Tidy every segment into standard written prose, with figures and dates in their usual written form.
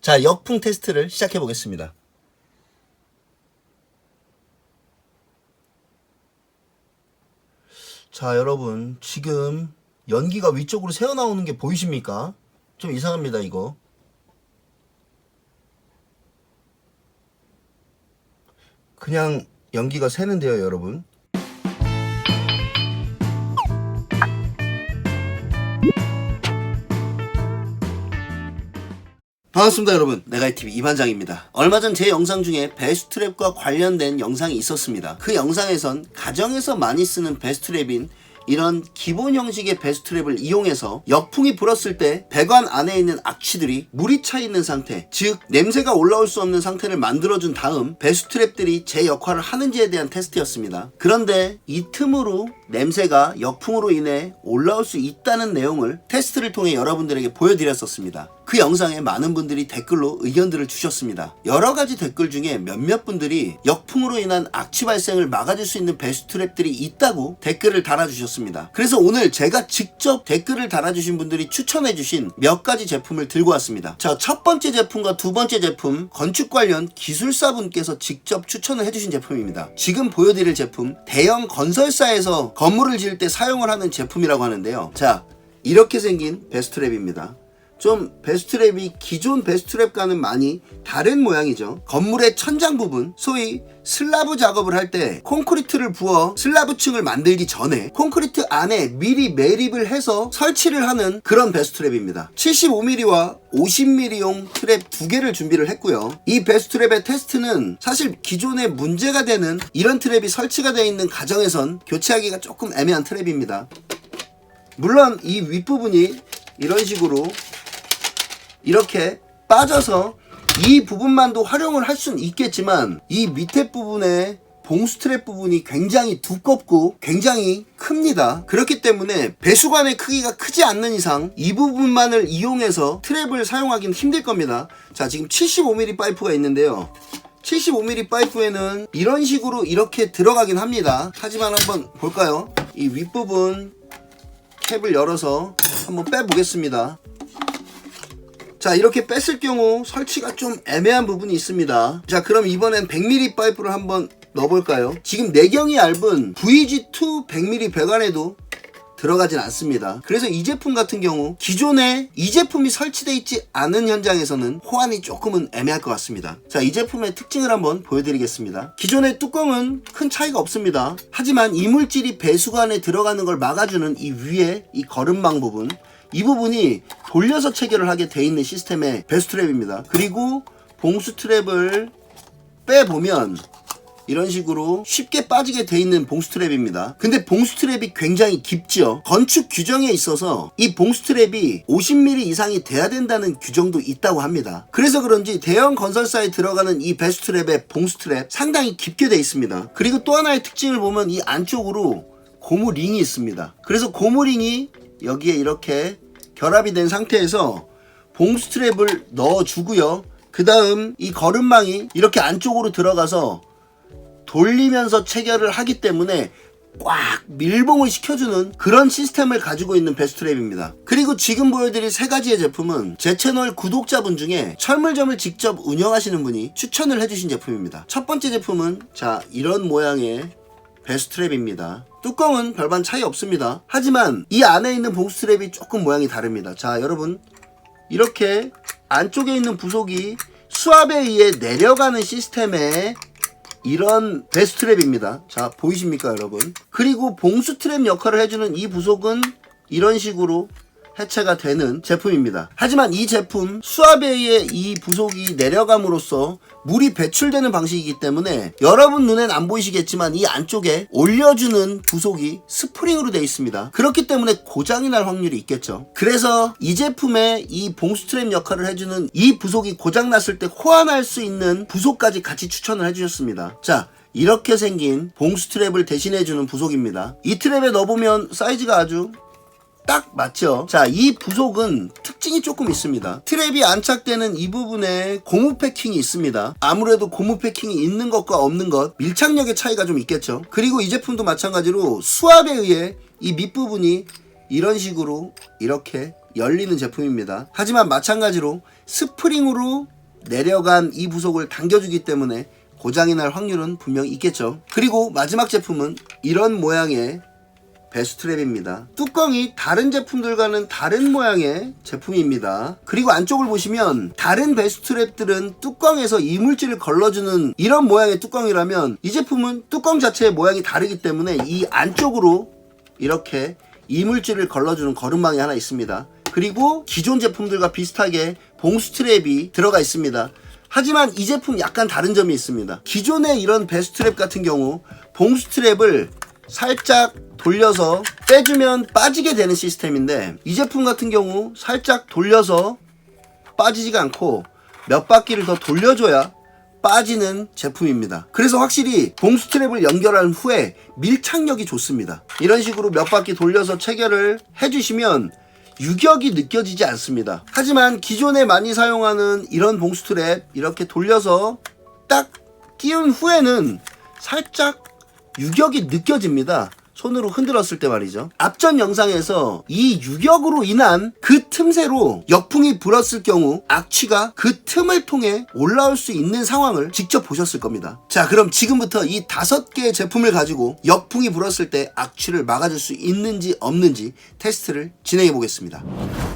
자, 역풍 테스트를 시작해 보겠습니다. 자, 여러분, 지금 연기가 위쪽으로 새어나오는 게 보이십니까? 좀 이상합니다, 이거. 그냥 연기가 새는데요, 여러분. 반갑습니다, 여러분. 네가이TV 이반장입니다. 얼마 전 제 영상 중에 베스트랩과 관련된 영상이 있었습니다. 그 영상에선 가정에서 많이 쓰는 베스트랩인 이런 기본 형식의 베스트랩을 이용해서 역풍이 불었을 때 배관 안에 있는 악취들이 물이 차 있는 상태, 즉 냄새가 올라올 수 없는 상태를 만들어준 다음 베스트랩들이 제 역할을 하는지에 대한 테스트였습니다. 그런데 이 틈으로 냄새가 역풍으로 인해 올라올 수 있다는 내용을 테스트를 통해 여러분들에게 보여드렸었습니다. 그 영상에 많은 분들이 댓글로 의견들을 주셨습니다. 여러가지 댓글 중에 몇몇 분들이 역풍으로 인한 악취 발생을 막아줄 수 있는 베스트랩들이 있다고 댓글을 달아주셨습니다. 그래서 오늘 제가 직접 댓글을 달아주신 분들이 추천해주신 몇 가지 제품을 들고 왔습니다. 자, 첫 번째 제품과 두 번째 제품, 건축 관련 기술사분께서 직접 추천을 해주신 제품입니다. 지금 보여드릴 제품, 대형 건설사에서 건물을 지을 때 사용을 하는 제품이라고 하는데요. 자, 이렇게 생긴 베스트랩입니다. 좀 베스트랩이 기존 베스트랩과는 많이 다른 모양이죠. 건물의 천장 부분, 소위 슬라브 작업을 할 때 콘크리트를 부어 슬라브층을 만들기 전에 콘크리트 안에 미리 매립을 해서 설치를 하는 그런 베스트랩입니다. 75mm와 50mm용 트랩 두 개를 준비를 했고요. 이 베스트랩의 테스트는 사실 기존에 문제가 되는 이런 트랩이 설치가 되어 있는 가정에선 교체하기가 조금 애매한 트랩입니다. 물론 이 윗부분이 이런 식으로 이렇게 빠져서 이 부분만도 활용을 할 수는 있겠지만 이 밑에 부분에 봉스트랩 부분이 굉장히 두껍고 굉장히 큽니다. 그렇기 때문에 배수관의 크기가 크지 않는 이상 이 부분만을 이용해서 트랩을 사용하기는 힘들 겁니다. 자, 지금 75mm 파이프가 있는데요. 75mm 파이프에는 이런 식으로 이렇게 들어가긴 합니다. 하지만 한번 볼까요? 이 윗부분 캡을 열어서 한번 빼보겠습니다. 자, 이렇게 뺐을 경우 설치가 좀 애매한 부분이 있습니다. 자, 그럼 이번엔 100mm 파이프를 한번 넣어볼까요? 지금 내경이 얇은 VG2 100mm 배관에도 들어가진 않습니다. 그래서 이 제품 같은 경우 기존에 이 제품이 설치되어 있지 않은 현장에서는 호환이 조금은 애매할 것 같습니다. 자, 이 제품의 특징을 한번 보여드리겠습니다. 기존의 뚜껑은 큰 차이가 없습니다. 하지만 이물질이 배수관에 들어가는 걸 막아주는 이 위에 이 거름망 부분, 이 부분이 돌려서 체결을 하게 돼 있는 시스템의 베스트랩입니다. 그리고 봉수트랩을 빼보면 이런 식으로 쉽게 빠지게 돼 있는 봉수트랩입니다. 근데 봉수트랩이 굉장히 깊죠. 건축 규정에 있어서 이 봉수트랩이 50mm 이상이 돼야 된다는 규정도 있다고 합니다. 그래서 그런지 대형 건설사에 들어가는 이 베스트랩의 봉수트랩 상당히 깊게 돼 있습니다. 그리고 또 하나의 특징을 보면 이 안쪽으로 고무링이 있습니다. 그래서 고무링이 여기에 이렇게 결합이 된 상태에서 봉스트랩을 넣어주고요. 그 다음 이 거름망이 이렇게 안쪽으로 들어가서 돌리면서 체결을 하기 때문에 꽉 밀봉을 시켜주는 그런 시스템을 가지고 있는 베스트랩입니다. 그리고 지금 보여드릴 세 가지의 제품은 제 채널 구독자분 중에 철물점을 직접 운영하시는 분이 추천을 해주신 제품입니다. 첫 번째 제품은 자, 이런 모양의 베스트랩입니다. 뚜껑은 별반 차이 없습니다. 하지만 이 안에 있는 봉스트랩이 조금 모양이 다릅니다. 자, 여러분, 이렇게 안쪽에 있는 부속이 수압에 의해 내려가는 시스템의 이런 베스트랩입니다. 자, 보이십니까, 여러분? 그리고 봉수트랩 역할을 해주는 이 부속은 이런 식으로 해체가 되는 제품입니다. 하지만 이 제품 수압에 의해 이 부속이 내려감으로써 물이 배출되는 방식이기 때문에 여러분 눈엔 안 보이시겠지만 이 안쪽에 올려주는 부속이 스프링으로 되어 있습니다. 그렇기 때문에 고장이 날 확률이 있겠죠. 그래서 이 제품의 이 봉스트랩 역할을 해주는 이 부속이 고장났을 때 호환할 수 있는 부속까지 같이 추천을 해주셨습니다. 자, 이렇게 생긴 봉스트랩을 대신해주는 부속입니다. 이 트랩에 넣어보면 사이즈가 아주 딱 맞죠? 자, 이 부속은 특징이 조금 있습니다. 트랩이 안착되는 이 부분에 고무 패킹이 있습니다. 아무래도 고무 패킹이 있는 것과 없는 것, 밀착력의 차이가 좀 있겠죠. 그리고 이 제품도 마찬가지로 수압에 의해 이 밑부분이 이런 식으로 이렇게 열리는 제품입니다. 하지만 마찬가지로 스프링으로 내려간 이 부속을 당겨주기 때문에 고장이 날 확률은 분명히 있겠죠. 그리고 마지막 제품은 이런 모양의 배수트랩입니다. 뚜껑이 다른 제품들과는 다른 모양의 제품입니다. 그리고 안쪽을 보시면 다른 배수트랩들은 뚜껑에서 이물질을 걸러주는 이런 모양의 뚜껑이라면 이 제품은 뚜껑 자체의 모양이 다르기 때문에 이 안쪽으로 이렇게 이물질을 걸러주는 거름망이 하나 있습니다. 그리고 기존 제품들과 비슷하게 봉수트랩이 들어가 있습니다. 하지만 이 제품 약간 다른 점이 있습니다. 기존의 이런 배수트랩 같은 경우 봉수트랩을 살짝 돌려서 빼주면 빠지게 되는 시스템인데 이 제품 같은 경우 살짝 돌려서 빠지지가 않고 몇 바퀴를 더 돌려줘야 빠지는 제품입니다. 그래서 확실히 봉수트랩을 연결한 후에 밀착력이 좋습니다. 이런 식으로 몇 바퀴 돌려서 체결을 해주시면 유격이 느껴지지 않습니다. 하지만 기존에 많이 사용하는 이런 봉수트랩 이렇게 돌려서 딱 끼운 후에는 살짝 유격이 느껴집니다. 손으로 흔들었을 때 말이죠. 앞전 영상에서 이 유격으로 인한 그 틈새로 역풍이 불었을 경우 악취가 그 틈을 통해 올라올 수 있는 상황을 직접 보셨을 겁니다. 자, 그럼 지금부터 이 5개의 제품을 가지고 역풍이 불었을 때 악취를 막아줄 수 있는지 없는지 테스트를 진행해 보겠습니다.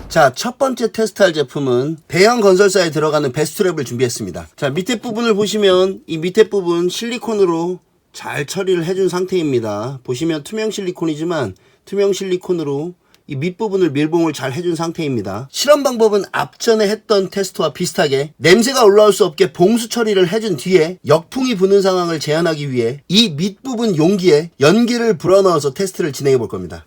자, 첫 번째 테스트할 제품은 대형 건설사에 들어가는 배수트랩을 준비했습니다. 자, 밑에 부분을 보시면 이 밑에 부분 실리콘으로 잘 처리를 해준 상태입니다. 보시면 투명 실리콘이지만 투명 실리콘으로 이 밑부분을 밀봉을 잘 해준 상태입니다. 실험 방법은 앞전에 했던 테스트와 비슷하게 냄새가 올라올 수 없게 봉수 처리를 해준 뒤에 역풍이 부는 상황을 제한하기 위해 이 밑부분 용기에 연기를 불어넣어서 테스트를 진행해 볼 겁니다.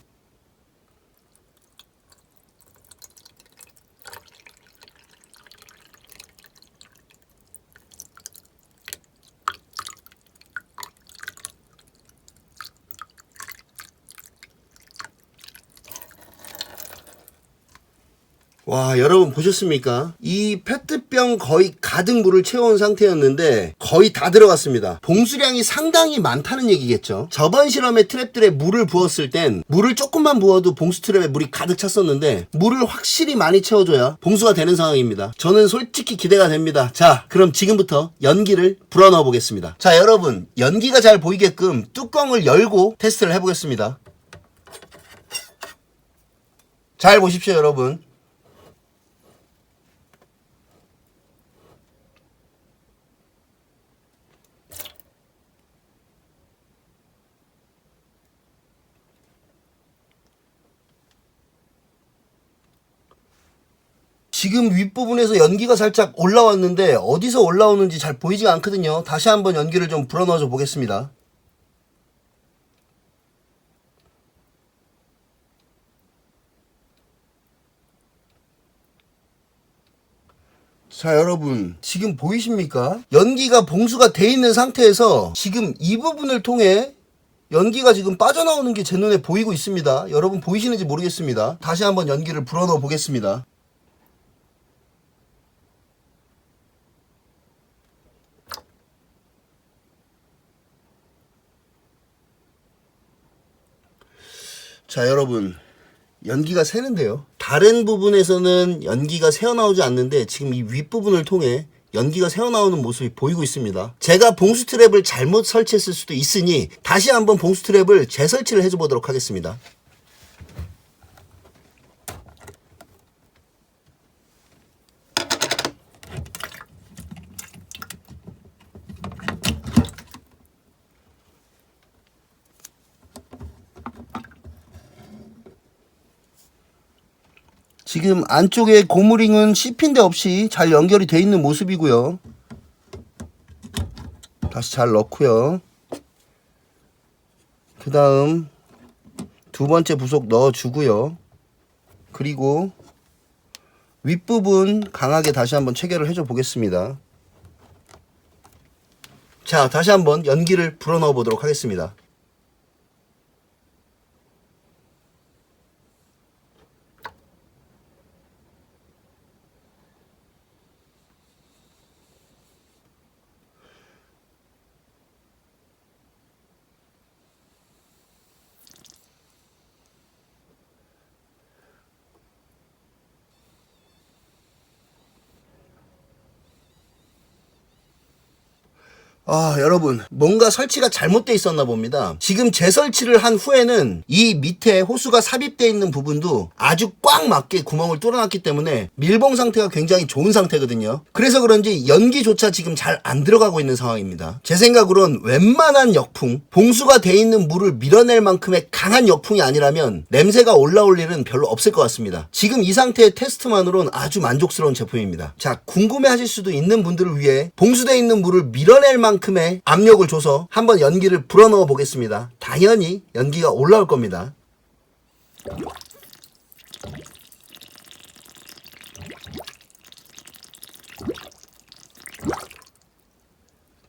와, 여러분 보셨습니까? 이 페트병 거의 가득 물을 채워온 상태였는데 거의 다 들어갔습니다. 봉수량이 상당히 많다는 얘기겠죠. 저번 실험에 트랩들에 물을 부었을 땐 물을 조금만 부어도 봉수 트랩에 물이 가득 찼었는데 물을 확실히 많이 채워줘야 봉수가 되는 상황입니다. 저는 솔직히 기대가 됩니다. 자, 그럼 지금부터 연기를 불어넣어 보겠습니다. 자, 여러분 연기가 잘 보이게끔 뚜껑을 열고 테스트를 해보겠습니다. 잘 보십시오, 여러분. 지금 윗부분에서 연기가 살짝 올라왔는데 어디서 올라오는지 잘 보이지가 않거든요. 다시 한번 연기를 좀 불어넣어 보겠습니다. 자, 여러분 지금 보이십니까? 연기가 봉수가 돼 있는 상태에서 지금 이 부분을 통해 연기가 지금 빠져나오는 게 제 눈에 보이고 있습니다. 여러분 보이시는지 모르겠습니다. 다시 한번 연기를 불어넣어 보겠습니다. 자, 여러분 연기가 새는데요. 다른 부분에서는 연기가 새어나오지 않는데 지금 이 윗부분을 통해 연기가 새어나오는 모습이 보이고 있습니다. 제가 봉수 트랩을 잘못 설치했을 수도 있으니 다시 한번 봉수 트랩을 재설치를 해줘 보도록 하겠습니다. 지금 안쪽에 고무링은 씹힌 데 없이 잘 연결이 되어 있는 모습이고요. 다시 잘 넣고요. 그 다음 두 번째 부속 넣어주고요. 그리고 윗부분 강하게 다시 한번 체결을 해줘 보겠습니다. 자, 다시 한번 연기를 불어넣어 보도록 하겠습니다. 여러분 뭔가 설치가 잘못되어 있었나 봅니다. 지금 재설치를 한 후에는 이 밑에 호수가 삽입되어 있는 부분도 아주 꽉 맞게 구멍을 뚫어놨기 때문에 밀봉 상태가 굉장히 좋은 상태거든요. 그래서 그런지 연기조차 지금 잘 안 들어가고 있는 상황입니다. 제 생각으론 웬만한 역풍, 봉수가 돼 있는 물을 밀어낼 만큼의 강한 역풍이 아니라면 냄새가 올라올 일은 별로 없을 것 같습니다. 지금 이 상태의 테스트만으로는 아주 만족스러운 제품입니다. 자, 궁금해 하실 수도 있는 분들을 위해 봉수되어 있는 물을 밀어낼 만큼의 압력을 줘서 한번 연기를 불어넣어 보겠습니다. 당연히 연기가 올라올 겁니다.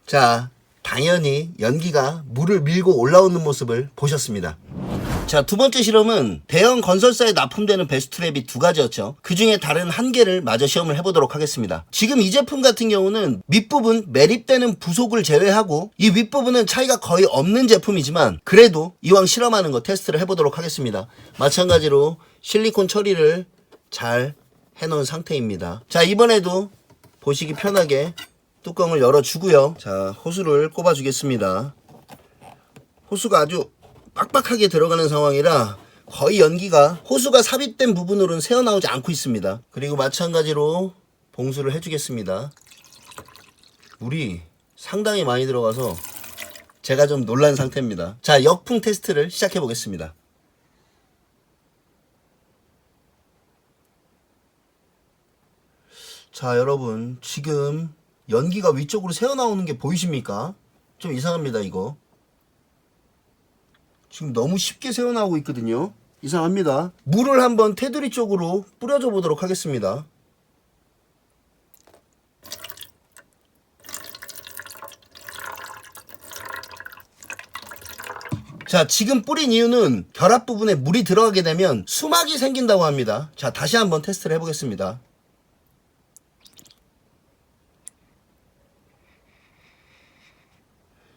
자, 당연히 연기가 물을 밀고 올라오는 모습을 보셨습니다. 자, 두 번째 실험은 대형 건설사에 납품되는 배수트랩이 두 가지였죠. 그 중에 다른 한 개를 마저 시험을 해보도록 하겠습니다. 지금 이 제품 같은 경우는 밑부분 매립되는 부속을 제외하고 이 윗부분은 차이가 거의 없는 제품이지만 그래도 이왕 실험하는 거 테스트를 해보도록 하겠습니다. 마찬가지로 실리콘 처리를 잘 해놓은 상태입니다. 자, 이번에도 보시기 편하게 뚜껑을 열어주고요. 자, 호수를 꼽아주겠습니다. 호수가 아주 빡빡하게 들어가는 상황이라 거의 연기가 호수가 삽입된 부분으로는 새어나오지 않고 있습니다. 그리고 마찬가지로 봉수를 해주겠습니다. 물이 상당히 많이 들어가서 제가 좀 놀란 상태입니다. 자, 역풍 테스트를 시작해 보겠습니다. 자, 여러분 지금 연기가 위쪽으로 새어나오는 게 보이십니까? 좀 이상합니다. 이거 지금 너무 쉽게 새어나오고 있거든요. 이상합니다. 물을 한번 테두리 쪽으로 뿌려줘 보도록 하겠습니다. 자, 지금 뿌린 이유는 결합 부분에 물이 들어가게 되면 수막이 생긴다고 합니다. 자, 다시 한번 테스트를 해보겠습니다.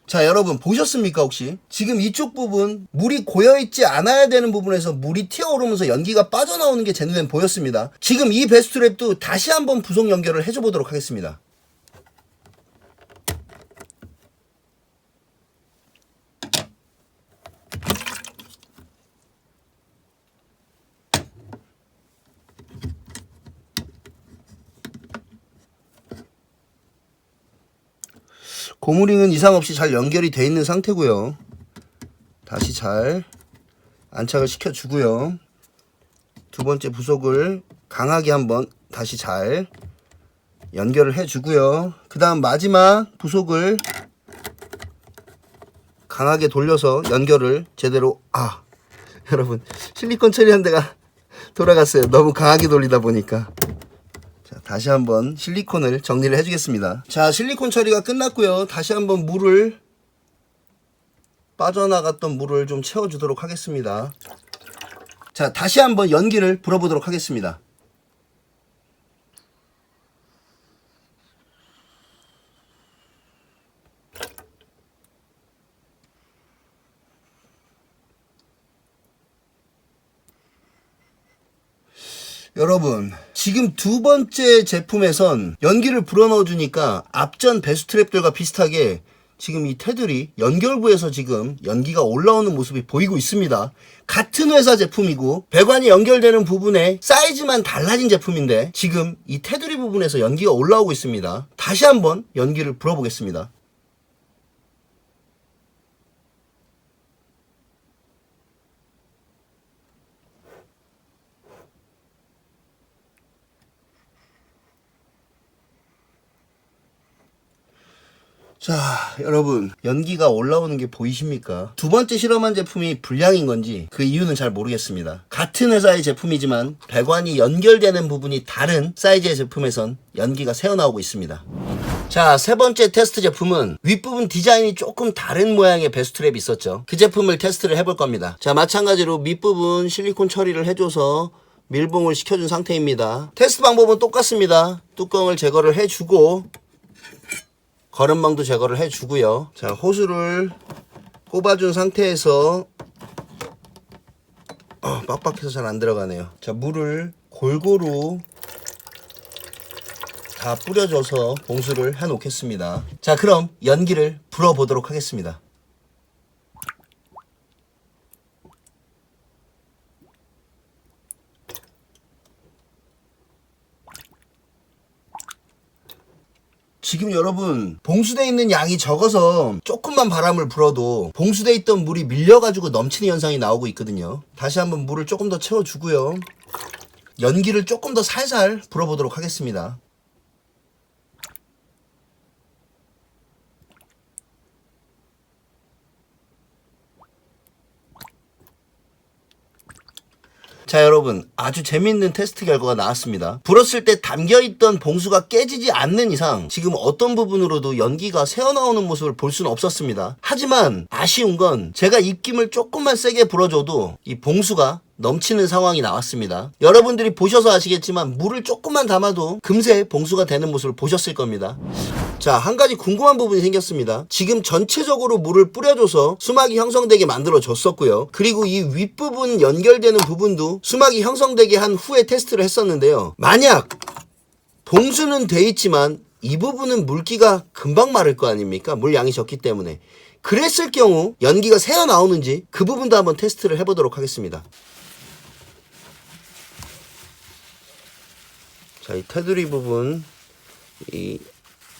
자, 여러분 보셨습니까 혹시? 지금 이쪽 부분 물이 고여있지 않아야 되는 부분에서 물이 튀어오르면서 연기가 빠져나오는 게 제 눈엔 보였습니다. 지금 이 배수트랩도 다시 한번 부속 연결을 해줘 보도록 하겠습니다. 고무링은 이상 없이 잘 연결이 되어 있는 상태고요. 다시 잘 안착을 시켜주고요. 두 번째 부속을 강하게 한번 다시 잘 연결을 해주고요. 그 다음 마지막 부속을 강하게 돌려서 연결을 제대로 여러분 실리콘 처리한 데가 돌아갔어요. 너무 강하게 돌리다 보니까. 다시 한번 실리콘을 정리를 해주겠습니다. 자, 실리콘 처리가 끝났고요. 다시 한번 물을 빠져나갔던 물을 좀 채워주도록 하겠습니다. 자, 다시 한번 연기를 불어보도록 하겠습니다. 여러분 지금 두 번째 제품에선 연기를 불어넣어 주니까 앞전 배수트랩들과 비슷하게 지금 이 테두리 연결부에서 지금 연기가 올라오는 모습이 보이고 있습니다. 같은 회사 제품이고 배관이 연결되는 부분의 사이즈만 달라진 제품인데 지금 이 테두리 부분에서 연기가 올라오고 있습니다. 다시 한번 연기를 불어보겠습니다. 자, 여러분 연기가 올라오는 게 보이십니까? 두 번째 실험한 제품이 불량인 건지 그 이유는 잘 모르겠습니다. 같은 회사의 제품이지만 배관이 연결되는 부분이 다른 사이즈의 제품에선 연기가 새어나오고 있습니다. 자, 세 번째 테스트 제품은 윗부분 디자인이 조금 다른 모양의 배수트랩이 있었죠. 그 제품을 테스트를 해볼 겁니다. 자, 마찬가지로 밑부분 실리콘 처리를 해줘서 밀봉을 시켜준 상태입니다. 테스트 방법은 똑같습니다. 뚜껑을 제거를 해주고 거름망도 제거를 해주고요. 자, 호수를 꼽아준 상태에서 빡빡해서 잘 안 들어가네요. 자, 물을 골고루 다 뿌려줘서 봉수를 해 놓겠습니다. 자, 그럼 연기를 불어보도록 하겠습니다. 지금 여러분 봉수되어 있는 양이 적어서 조금만 바람을 불어도 봉수되어 있던 물이 밀려가지고 넘치는 현상이 나오고 있거든요. 다시 한번 물을 조금 더 채워주고요. 연기를 조금 더 살살 불어보도록 하겠습니다. 자, 여러분 아주 재밌는 테스트 결과가 나왔습니다. 불었을 때 담겨있던 봉수가 깨지지 않는 이상 지금 어떤 부분으로도 연기가 새어나오는 모습을 볼 수는 없었습니다. 하지만 아쉬운 건 제가 입김을 조금만 세게 불어줘도 이 봉수가 넘치는 상황이 나왔습니다. 여러분들이 보셔서 아시겠지만 물을 조금만 담아도 금세 봉수가 되는 모습을 보셨을 겁니다. 자, 한 가지 궁금한 부분이 생겼습니다. 지금 전체적으로 물을 뿌려줘서 수막이 형성되게 만들어 줬었고요. 그리고 이 윗부분 연결되는 부분도 수막이 형성되게 한 후에 테스트를 했었는데요. 만약 봉수는 돼 있지만 이 부분은 물기가 금방 마를 거 아닙니까? 물 양이 적기 때문에. 그랬을 경우 연기가 새어 나오는지 그 부분도 한번 테스트를 해보도록 하겠습니다. 자, 이 테두리 부분, 이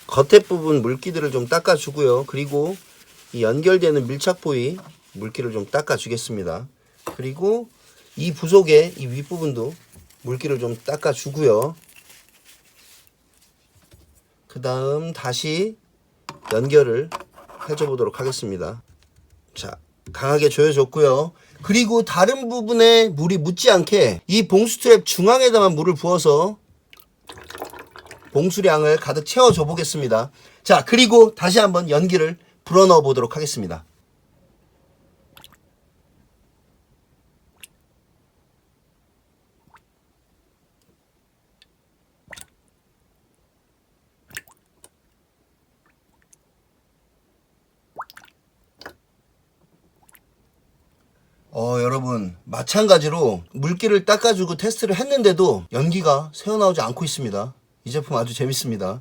겉에 부분 물기들을 좀 닦아주고요. 그리고 이 연결되는 밀착 부위 물기를 좀 닦아주겠습니다. 그리고 이 부속의 이 윗부분도 물기를 좀 닦아주고요. 그 다음 다시 연결을 해줘 보도록 하겠습니다. 자, 강하게 조여줬고요. 그리고 다른 부분에 물이 묻지 않게 이 봉수 트랩 중앙에다만 물을 부어서 봉수량을 가득 채워줘 보겠습니다. 자, 그리고 다시 한번 연기를 불어넣어 보도록 하겠습니다. 여러분 마찬가지로 물기를 닦아주고 테스트를 했는데도 연기가 새어나오지 않고 있습니다. 이 제품 아주 재밌습니다.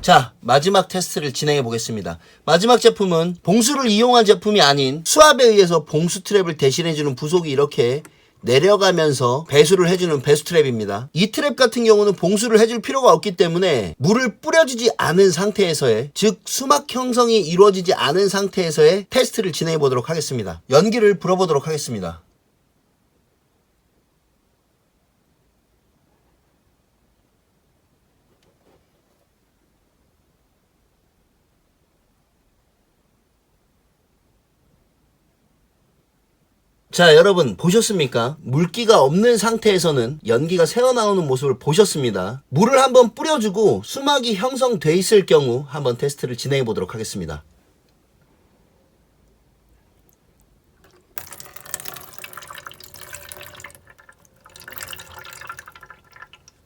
자, 마지막 테스트를 진행해 보겠습니다. 마지막 제품은 봉수를 이용한 제품이 아닌 수압에 의해서 봉수 트랩을 대신해주는 부속이 이렇게 내려가면서 배수를 해주는 배수 트랩입니다. 이 트랩 같은 경우는 봉수를 해줄 필요가 없기 때문에 물을 뿌려주지 않은 상태에서의, 즉 수막 형성이 이루어지지 않은 상태에서의 테스트를 진행해 보도록 하겠습니다. 연기를 불어보도록 하겠습니다. 자, 여러분 보셨습니까? 물기가 없는 상태에서는 연기가 새어나오는 모습을 보셨습니다. 물을 한번 뿌려주고 수막이 형성돼 있을 경우 한번 테스트를 진행해 보도록 하겠습니다.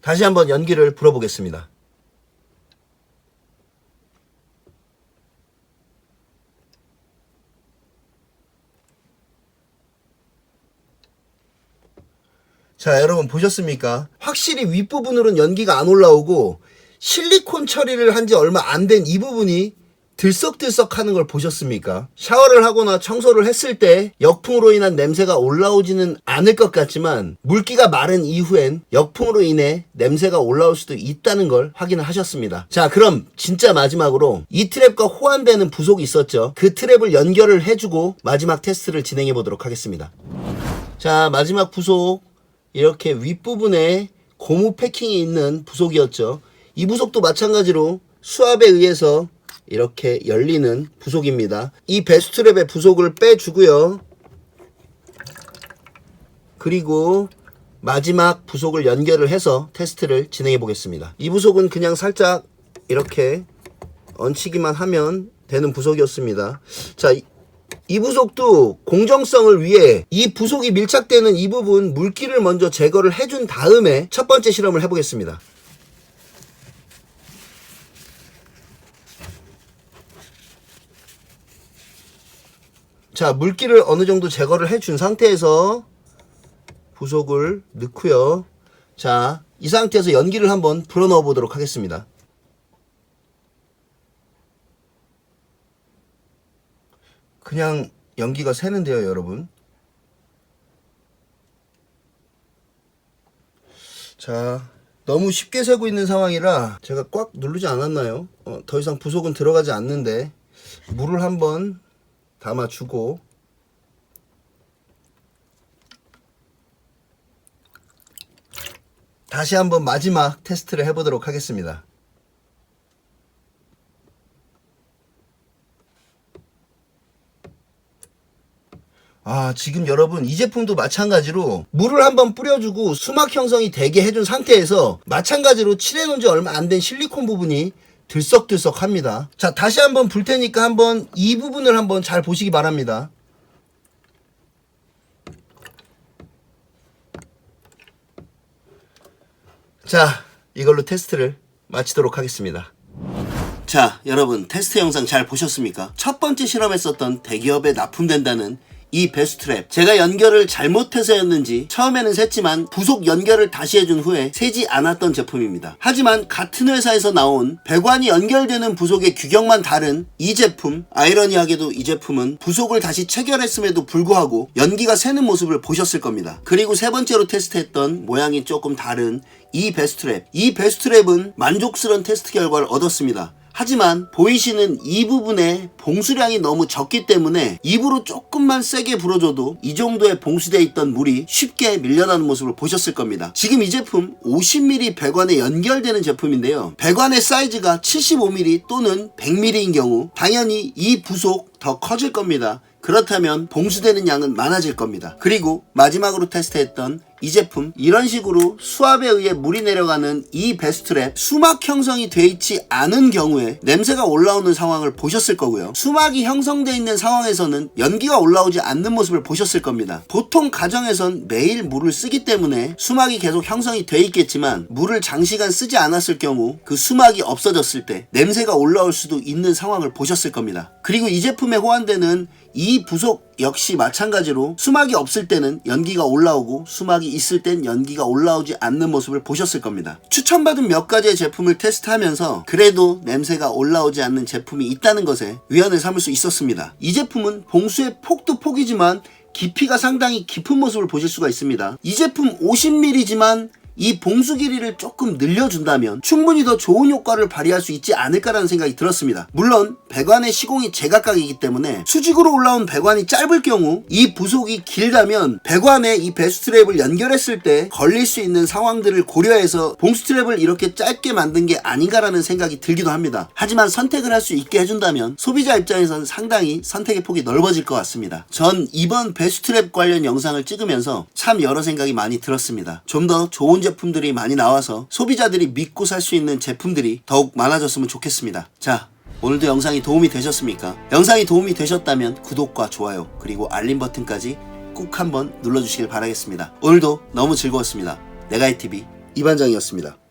다시 한번 연기를 불어보겠습니다. 자, 여러분 보셨습니까? 확실히 윗부분으로는 연기가 안 올라오고 실리콘 처리를 한 지 얼마 안 된 이 부분이 들썩들썩 하는 걸 보셨습니까? 샤워를 하거나 청소를 했을 때 역풍으로 인한 냄새가 올라오지는 않을 것 같지만 물기가 마른 이후엔 역풍으로 인해 냄새가 올라올 수도 있다는 걸 확인을 하셨습니다. 자, 그럼 진짜 마지막으로 이 트랩과 호환되는 부속이 있었죠. 그 트랩을 연결을 해주고 마지막 테스트를 진행해 보도록 하겠습니다. 자, 마지막 부속, 이렇게 윗부분에 고무 패킹이 있는 부속이었죠. 이 부속도 마찬가지로 수압에 의해서 이렇게 열리는 부속입니다. 이 배수트랩의 부속을 빼주고요. 그리고 마지막 부속을 연결을 해서 테스트를 진행해 보겠습니다. 이 부속은 그냥 살짝 이렇게 얹히기만 하면 되는 부속이었습니다. 자, 이 부속도 공정성을 위해 이 부속이 밀착되는 이 부분 물기를 먼저 제거를 해준 다음에 첫 번째 실험을 해보겠습니다. 자, 물기를 어느 정도 제거를 해준 상태에서 부속을 넣고요. 자, 이 상태에서 연기를 한번 불어 넣어 보도록 하겠습니다. 그냥 연기가 새는데요, 여러분. 자, 너무 쉽게 새고 있는 상황이라 제가 꽉 누르지 않았나요? 더 이상 부속은 들어가지 않는데 물을 한번 담아주고 다시 한번 마지막 테스트를 해보도록 하겠습니다. 지금 여러분 이 제품도 마찬가지로 물을 한번 뿌려주고 수막 형성이 되게 해준 상태에서 마찬가지로 칠해놓은 지 얼마 안 된 실리콘 부분이 들썩들썩 합니다. 자, 다시 한번 불 테니까 한번 이 부분을 한번 잘 보시기 바랍니다. 자, 이걸로 테스트를 마치도록 하겠습니다. 자, 여러분 테스트 영상 잘 보셨습니까? 첫 번째 실험했었던 대기업에 납품된다는 이 베스트트랩, 제가 연결을 잘못해서였는지 처음에는 샜지만 부속 연결을 다시 해준 후에 새지 않았던 제품입니다. 하지만 같은 회사에서 나온 배관이 연결되는 부속의 규격만 다른 이 제품, 아이러니하게도 이 제품은 부속을 다시 체결했음에도 불구하고 연기가 새는 모습을 보셨을 겁니다. 그리고 세 번째로 테스트했던 모양이 조금 다른 이 베스트트랩, 이 베스트트랩은 만족스러운 테스트 결과를 얻었습니다. 하지만 보이시는 이 부분에 봉수량이 너무 적기 때문에 입으로 조금만 세게 불어줘도 이 정도의 봉수되어 있던 물이 쉽게 밀려나는 모습을 보셨을 겁니다. 지금 이 제품 50mm 배관에 연결되는 제품인데요. 배관의 사이즈가 75mm 또는 100mm인 경우 당연히 이 부속 더 커질 겁니다. 그렇다면 봉수되는 양은 많아질 겁니다. 그리고 마지막으로 테스트했던 이 제품, 이런 식으로 수압에 의해 물이 내려가는 이 베스트트랩, 수막 형성이 돼 있지 않은 경우에 냄새가 올라오는 상황을 보셨을 거고요. 수막이 형성되어 있는 상황에서는 연기가 올라오지 않는 모습을 보셨을 겁니다. 보통 가정에선 매일 물을 쓰기 때문에 수막이 계속 형성이 돼 있겠지만 물을 장시간 쓰지 않았을 경우 그 수막이 없어졌을 때 냄새가 올라올 수도 있는 상황을 보셨을 겁니다. 그리고 이 제품에 호환되는 이 부속 역시 마찬가지로 수막이 없을 때는 연기가 올라오고 수막이 있을 땐 연기가 올라오지 않는 모습을 보셨을 겁니다. 추천받은 몇 가지의 제품을 테스트하면서 그래도 냄새가 올라오지 않는 제품이 있다는 것에 위안을 삼을 수 있었습니다. 이 제품은 봉수의 폭도 폭이지만 깊이가 상당히 깊은 모습을 보실 수가 있습니다. 이 제품 50mm지만 이 봉수 길이를 조금 늘려준다면 충분히 더 좋은 효과를 발휘할 수 있지 않을까라는 생각이 들었습니다. 물론 배관의 시공이 제각각이기 때문에 수직으로 올라온 배관이 짧을 경우 이 부속이 길다면 배관에 이 베스트트랩을 연결했을 때 걸릴 수 있는 상황들을 고려해서 봉수트랩을 이렇게 짧게 만든 게 아닌가라는 생각이 들기도 합니다. 하지만 선택을 할 수 있게 해준다면 소비자 입장에서는 상당히 선택의 폭이 넓어질 것 같습니다. 전 이번 베스트트랩 관련 영상을 찍으면서 참 여러 생각이 많이 들었습니다. 좀 더 좋은 제품들이 많이 나와서 소비자들이 믿고 살 수 있는 제품들이 더욱 많아졌으면 좋겠습니다. 자, 오늘도 영상이 도움이 되셨습니까? 영상이 도움이 되셨다면 구독과 좋아요 그리고 알림 버튼까지 꼭 한번 눌러주시길 바라겠습니다. 오늘도 너무 즐거웠습니다. 내가이TV 이반장이었습니다.